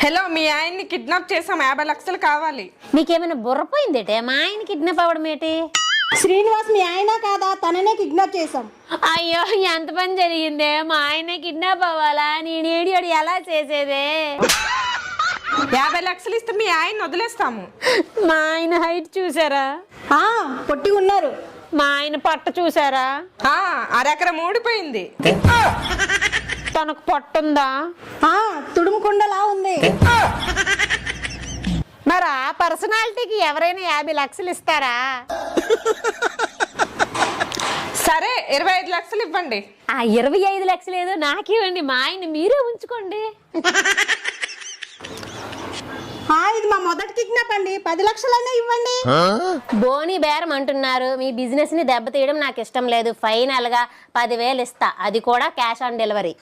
Hello, మీ ఆయన్ని kidnap చేసాం, 50 లక్షలు కావాలి. నీకేమైనా బుర్రపోయిందేటే? మా ఆయన కిడ్నాప్ అవ్వడం ఏంటి? శ్రీనివాస్ మీ ఆయన కాదా? తననే కిడ్నాప్ చేసాం. అయ్యో, ఎంత పని జరిగిందే! మా ఆయన కిడ్నాప్ అవ్వాలా? నేను ఏడియోడు ఎలా చేసేదే? 50 లక్షలు ఇస్తే మీ ఆయన్ని వదిలేస్తాము. మా ఆయన హైట్ చూసారా? పొట్టి ఉన్నారు. మా ఆయన పట్ట చూసారా? అరెకరం ఊడిపోయింది. తనకు పట్టుందా? తుడుముకుండలా ఉంది. మరి ఆ పర్సనాలిటీకి ఎవరైనా 50 లక్షలు ఇస్తారా? సరే, 25 లక్షలు ఇవ్వండి. ఆ 25 లక్షలు ఏదో నాకివ్వండి, మా ఆయన మీరే ఉంచుకోండి. ఇది మా మొదటి కిడ్నాప్ అండి. 10 లక్షలైనా ఇవ్వండి. బోని బేరం అంటున్నారు. మీ బిజినెస్ ని దెబ్బతీయడం నాకు ఇష్టం లేదు. ఫైనల్ గా 10,000 ఇస్తా, అది కూడా క్యాష్ ఆన్ డెలివరీ.